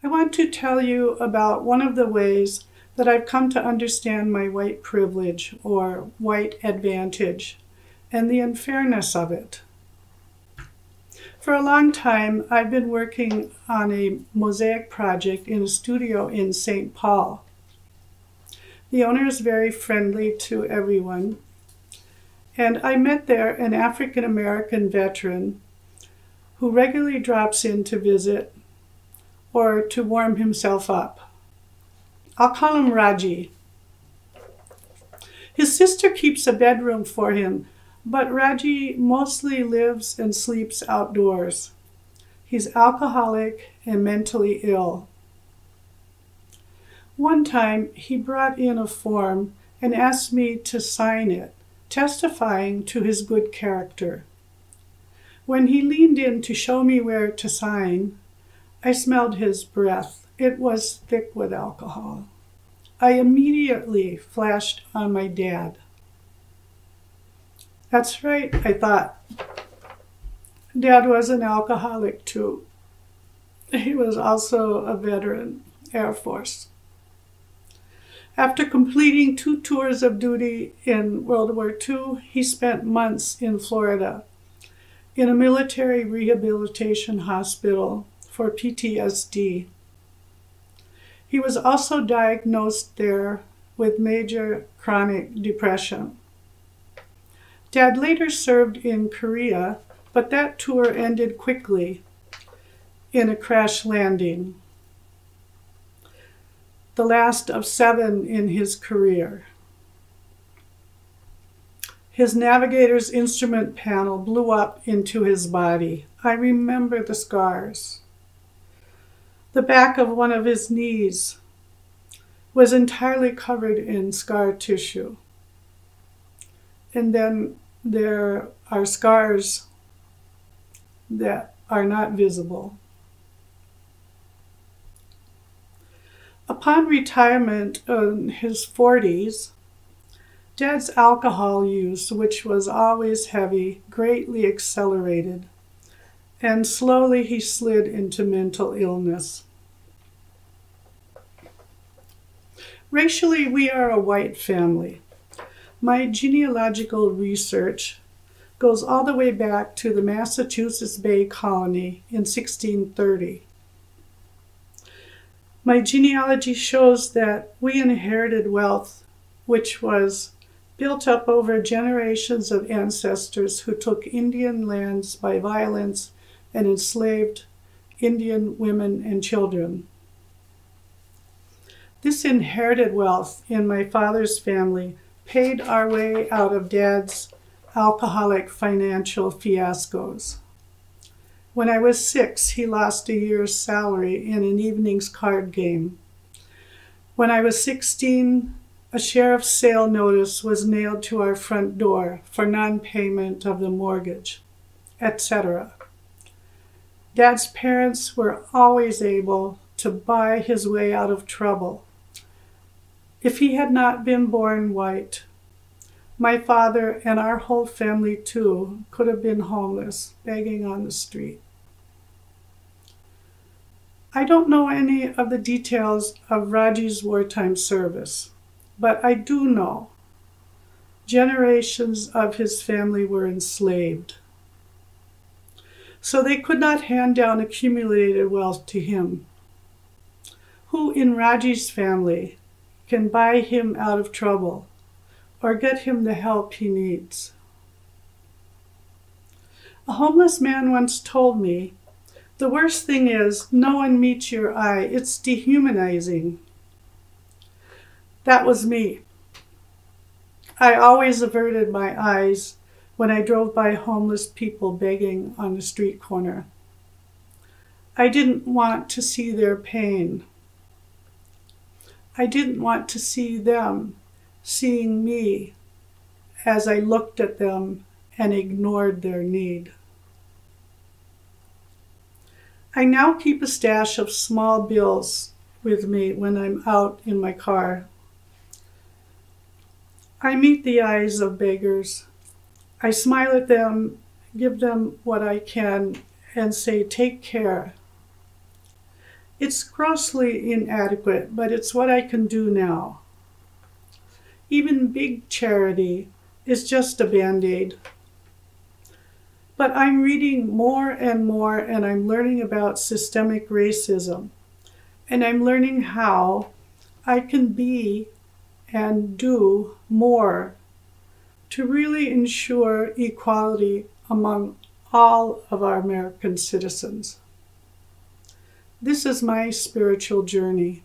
I want to tell you about one of the ways that I've come to understand my white privilege or white advantage and the unfairness of it. For a long time, I've been working on a mosaic project in a studio in St. Paul. The owner is very friendly to everyone, and I met there an African American veteran who regularly drops in to visit or to warm himself up. I'll call him Raji. His sister keeps a bedroom for him, but Raji mostly lives and sleeps outdoors. He's alcoholic and mentally ill. One time, he brought in a form and asked me to sign it, testifying to his good character. When he leaned in to show me where to sign, I smelled his breath. It was thick with alcohol. I immediately flashed on my dad. That's right, I thought. Dad was an alcoholic too. He was also a veteran, Air Force. After completing 2 tours of duty in World War II, he spent months in Florida in a military rehabilitation hospital for PTSD. He was also diagnosed there with major chronic depression. Dad later served in Korea, but that tour ended quickly in a crash landing, the last of 7 in his career. His navigator's instrument panel blew up into his body. I remember the scars. The back of one of his knees was entirely covered in scar tissue. And then there are scars that are not visible. Upon retirement in his 40s, Dad's alcohol use, which was always heavy, greatly accelerated, and slowly he slid into mental illness. Racially, we are a white family. My genealogical research goes all the way back to the Massachusetts Bay Colony in 1630. My genealogy shows that we inherited wealth which was built up over generations of ancestors who took Indian lands by violence and enslaved Indian women and children. This inherited wealth in my father's family paid our way out of Dad's alcoholic financial fiascos. When I was 6, he lost a year's salary in an evening's card game. When I was 16, a sheriff's sale notice was nailed to our front door for non-payment of the mortgage, etc. Dad's parents were always able to buy his way out of trouble. If he had not been born white, my father and our whole family too could have been homeless, begging on the street. I don't know any of the details of Raji's wartime service, but I do know generations of his family were enslaved. So they could not hand down accumulated wealth to him. Who in Raji's family can buy him out of trouble or get him the help he needs? A homeless man once told me, "The worst thing is no one meets your eye. It's dehumanizing." That was me. I always averted my eyes when I drove by homeless people begging on the street corner. I didn't want to see their pain. I didn't want to see them seeing me as I looked at them and ignored their need. I now keep a stash of small bills with me when I'm out in my car. I meet the eyes of beggars. I smile at them, give them what I can, and say, "Take care." It's grossly inadequate, but it's what I can do now. Even big charity is just a band-aid. But I'm reading more and more, and I'm learning about systemic racism. And I'm learning how I can be and do more to really ensure equality among all of our American citizens. This is my spiritual journey.